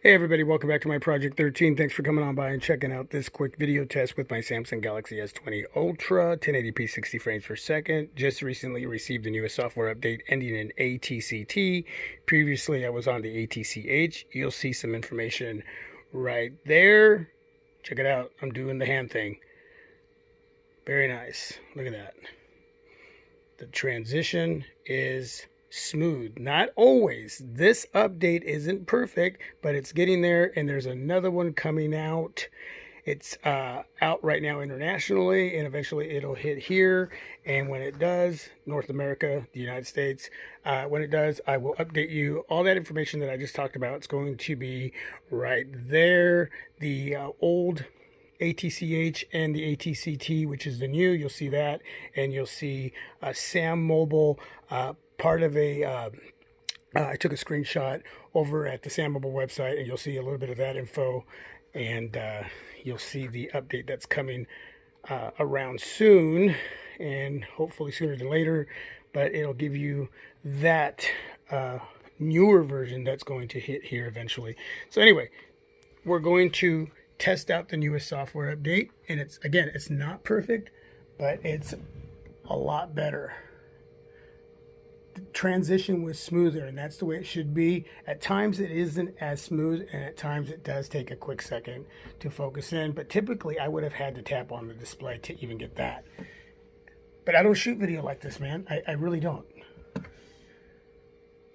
Hey everybody, welcome back to my Project 13. Thanks for coming on by and checking out this quick video test with my Samsung Galaxy S20 Ultra, 1080p 60 frames per second. Just recently received the newest software update ending in ATCT. Previously I was on the ATCH. You'll see some information right there. Check it out. I'm doing the hand thing. Very nice. Look at that. The transition is smooth. Not always. This update isn't perfect, but it's getting there, and there's another one coming out. It's out right now internationally, and eventually it'll hit here. And when it does, North America, the United States, when it does, I will update you. All that information that I just talked about, it's going to be right there. The old ATCH and the ATCT, which is the new, you'll see that, and you'll see Sam Mobile, part of a I took a screenshot over at the Sam Mobile website, and you'll see a little bit of that info, and you'll see the update that's coming around soon, and hopefully sooner than later, but it'll give you that newer version that's going to hit here eventually. So anyway, we're going to test out the newest software update, and it's not perfect, but it's a lot better. The transition was smoother, and that's the way it should be. At times it isn't as smooth, and at times it does take a quick second to focus in, but typically I would have had to tap on the display to even get that. But I don't shoot video like this, man. I really don't.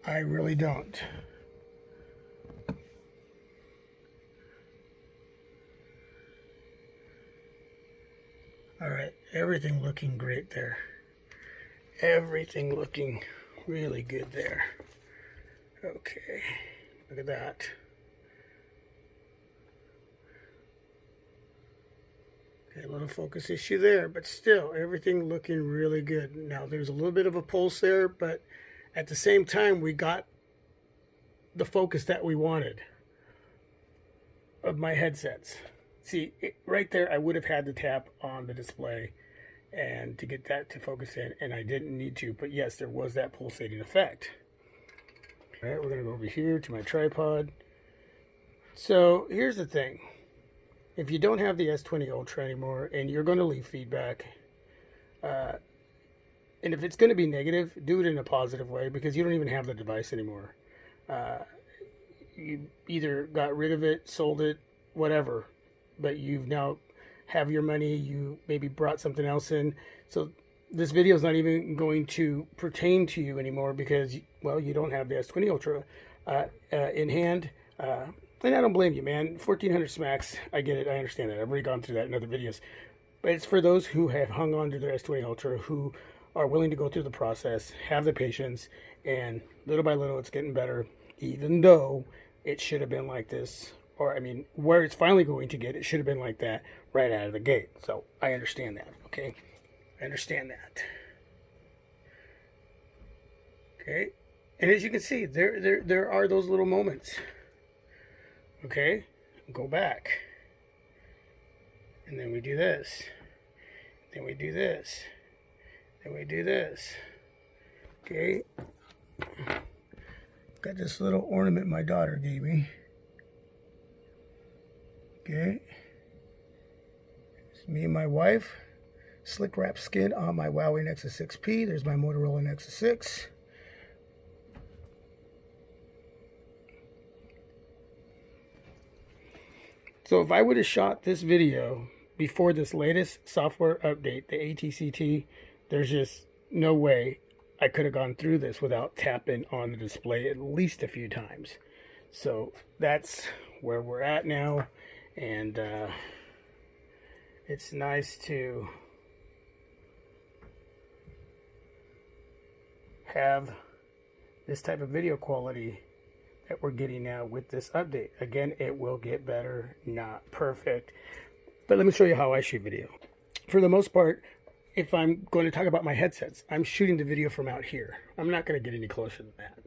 I really don't. All right, everything looking great there. Everything looking really good there. Okay, look at that. Okay, a little focus issue there, but still, everything looking really good. Now, there's a little bit of a pulse there, but at the same time, we got the focus that we wanted of my headsets. See, right there, I would have had to tap on the display and to get that to focus in, and I didn't need to, but yes, there was that pulsating effect. All right, we're gonna go over here to my tripod. So here's the thing. If you don't have the S20 Ultra anymore and you're gonna leave feedback, and if it's gonna be negative, do it in a positive way, because you don't even have the device anymore. You either got rid of it, sold it, whatever, but you've now have your money, you maybe brought something else in, so this video is not even going to pertain to you anymore, because, well, you don't have the S20 Ultra in hand, and I don't blame you, man. 1400 smacks, I get it, I understand that, I've already gone through that in other videos, but it's for those who have hung on to their S20 Ultra, who are willing to go through the process, have the patience, and little by little it's getting better, even though it should have been like this, or I mean, where it's finally going to get, it should have been like that right out of the gate. So I understand that, okay? I understand that. Okay, and as you can see, there are those little moments. Okay, go back, and then we do this, then we do this, then we do this. Okay, got this little ornament my daughter gave me. Okay, it's me and my wife. Slick wrap skin on my Huawei Nexus 6P. There's my Motorola Nexus 6. So if I would have shot this video before this latest software update, the ATCT, there's just no way I could have gone through this without tapping on the display at least a few times. So that's where we're at now, and it's nice to have this type of video quality that we're getting now with this update. Again, it will get better, not perfect, but let me show you how I shoot video. For the most part, if I'm going to talk about my headsets, I'm shooting the video from out here. I'm not going to get any closer than that.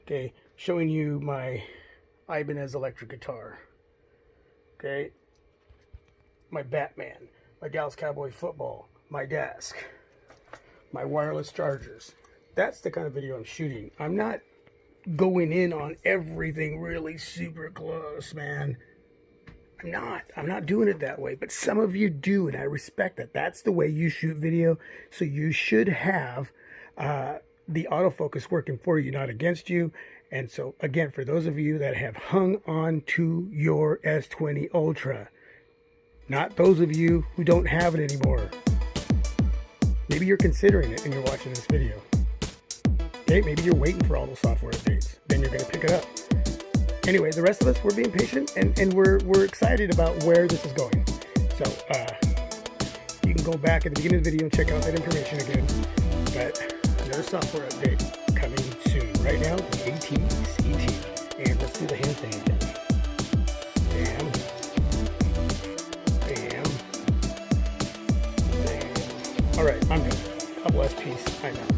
Okay, showing you my Ibanez electric guitar. Okay, my Batman, my Dallas Cowboy football, my desk, my wireless chargers. That's the kind of video I'm shooting. I'm not going in on everything really super close, man. I'm not doing it that way, but some of you do, and I respect that. That's the way you shoot video. So you should have the autofocus working for you, not against you. And so again, for those of you that have hung on to your S20 Ultra, not those of you who don't have it anymore, maybe you're considering it and you're watching this video. Okay, maybe you're waiting for all those software updates, then you're going to pick it up. Anyway, the rest of us, we're being patient, and we're excited about where this is going. So you can go back at the beginning of the video and check out that information again. But another software update coming soon. Right now, the ATCT. And let's do the hand thing again. Bam. Bam. Bam. All right, I'm done. God bless, peace. I'm out.